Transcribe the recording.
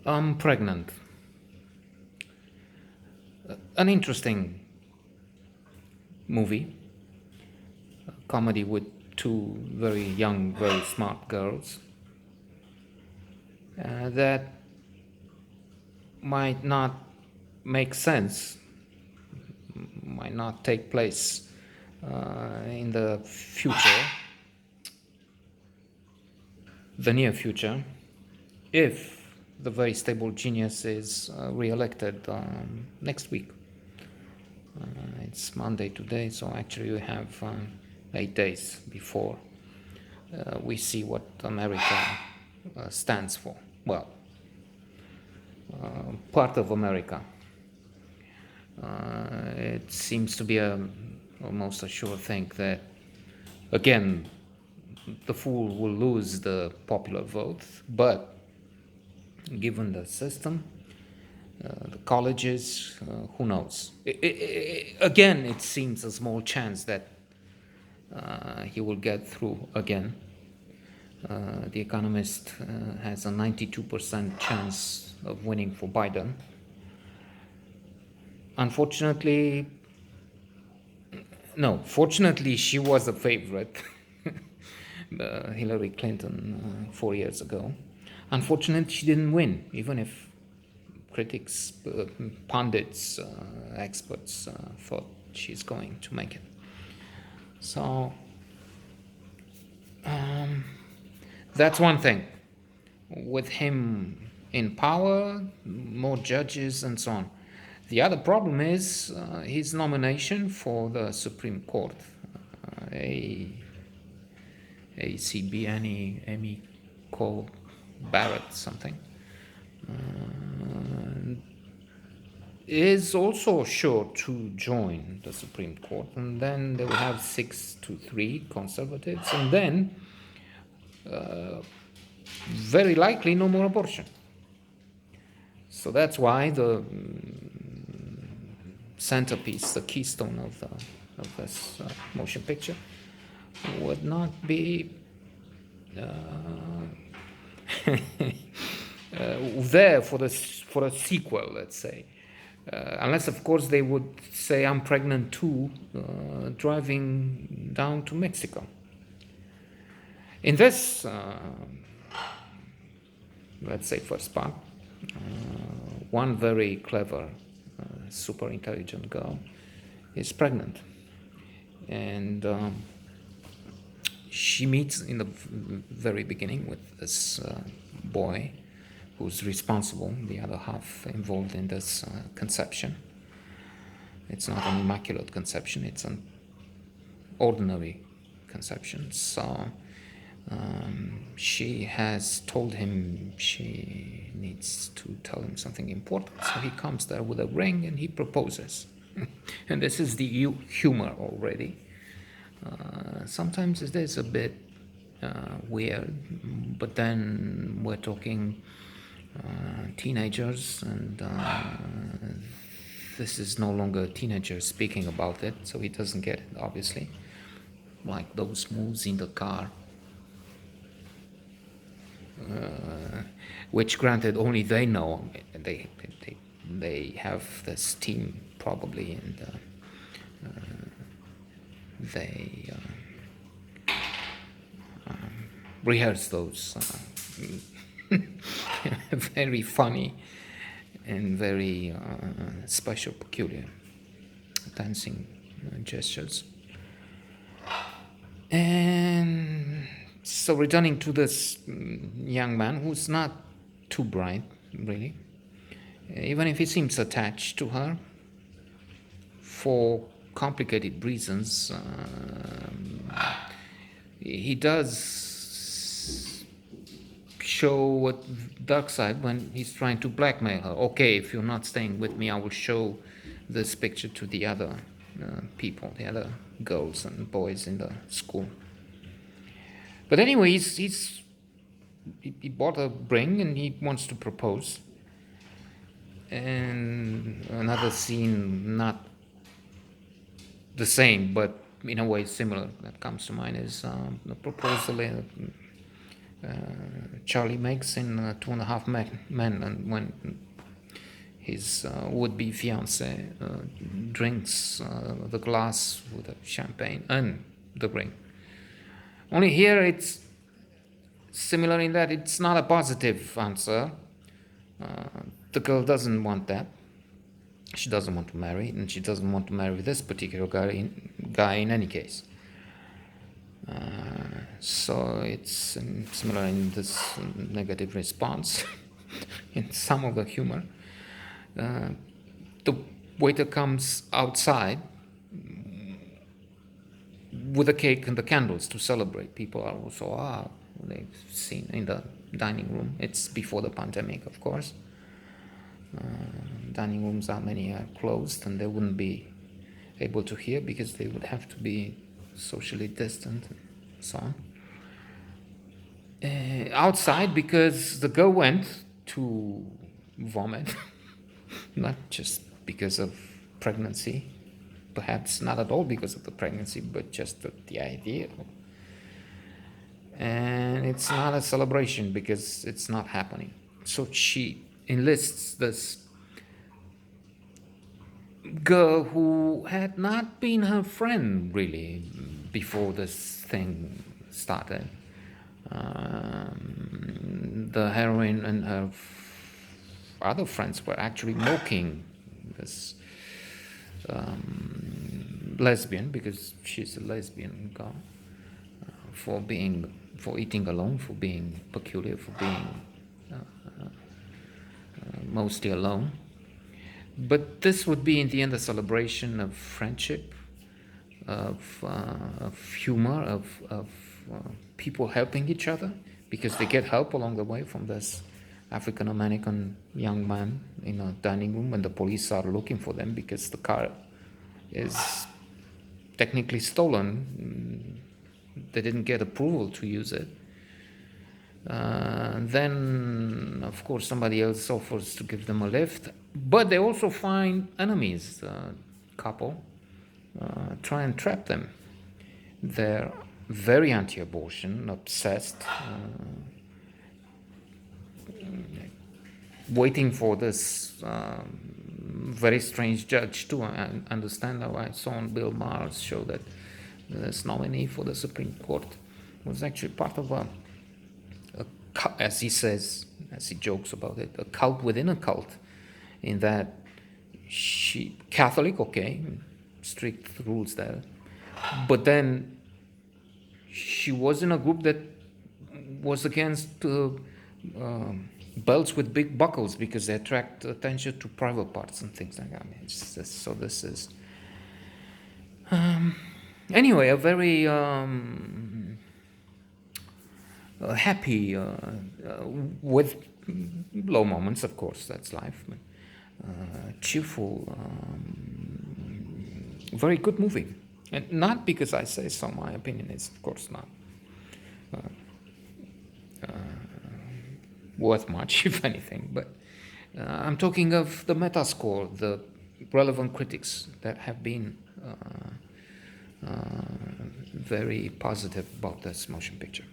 Pregnant. An interesting movie, a comedy with two very young, very smart girls that might not make sense, might not take place in the future, the near future, if the very stable genius is re-elected next week. It's Monday today, so actually we have 8 days before we see what America stands for. Well, part of America. It seems to be almost a sure thing that, again, the fool will lose the popular vote, but given the system, the colleges, who knows? Again, it seems a small chance that he will get through again. The Economist has a 92% chance of winning for Biden. Unfortunately, no, fortunately, she was a favorite, Hillary Clinton, 4 years ago. Unfortunately, she didn't win, even if critics, pundits, experts thought she's going to make it. So that's one thing. With him in power, more judges and so on. The other problem is his nomination for the Supreme Court. ACB, Amy Cole Barrett, something, is also sure to join the Supreme Court, and then they will have 6-3 conservatives, and then very likely no more abortion. So that's why the centerpiece, the keystone of this motion picture, would not be there for a sequel, let's say, unless of course they would say I'm pregnant too, driving down to Mexico. In this, let's say, first part, one very clever, super intelligent girl is pregnant, and she meets in the very beginning with this boy who's responsible, the other half involved in this conception. It's not an immaculate conception, it's an ordinary conception. So she has told him she needs to tell him something important. So he comes there with a ring and he proposes. And this is the humor already. Sometimes it is a bit weird, but then we're talking teenagers, and this is no longer a teenager speaking about it, so he doesn't get it, obviously. Like those moves in the car, which granted only they know. They have this team probably, and they rehearse those very funny and very special, peculiar dancing gestures. And so returning to this young man who's not too bright, really, even if he seems attached to her for complicated reasons, he does show a dark side when he's trying to blackmail her. Okay, if you're not staying with me, I will show this picture to the other people, the other girls and boys in the school. But anyway, he bought a ring and he wants to propose. And another scene, not the same, but in a way similar, that comes to mind is the proposal Charlie makes in Two and a Half Men, and when his would-be fiance drinks the glass with the champagne and the ring. Only here it's similar in that it's not a positive answer. The girl doesn't want that. She doesn't want to marry, and she doesn't want to marry this particular guy in any case. So it's similar in this negative response, in some of the humor. The waiter comes outside with the cake and the candles to celebrate. People are also, they've seen in the dining room. It's before the pandemic, of course. Dining rooms many are closed, and they wouldn't be able to hear because they would have to be socially distant and so on. Outside, because the girl went to vomit, not just because of pregnancy, perhaps not at all because of the pregnancy, but just the idea. And it's not a celebration because it's not happening. So she enlists this girl who had not been her friend really before this thing started. The heroine and her other friends were actually mocking this lesbian, because she's a lesbian girl, for eating alone, for being peculiar, for being mostly alone. But this would be in the end a celebration of friendship, of humor, of people helping each other, because they get help along the way from this African American young man in a dining room, and the police are looking for them because the car is technically stolen. They didn't get approval to use it. Then, of course, somebody else offers to give them a lift, but they also find enemies. The couple try and trap them. They're very anti-abortion, obsessed, waiting for this very strange judge to understand how I saw on Bill Maher's show that this nominee for the Supreme Court was actually part of as he says, as he jokes about it, a cult within a cult, in that she Catholic, okay, strict rules there, but then she was in a group that was against belts with big buckles because they attract attention to private parts and things like that. I mean, so this is anyway a very happy with low moments, of course, that's life, but cheerful, very good movie. And not because I say so, my opinion is of course not worth much, if anything, but I'm talking of the Metascore, the relevant critics that have been very positive about this motion picture.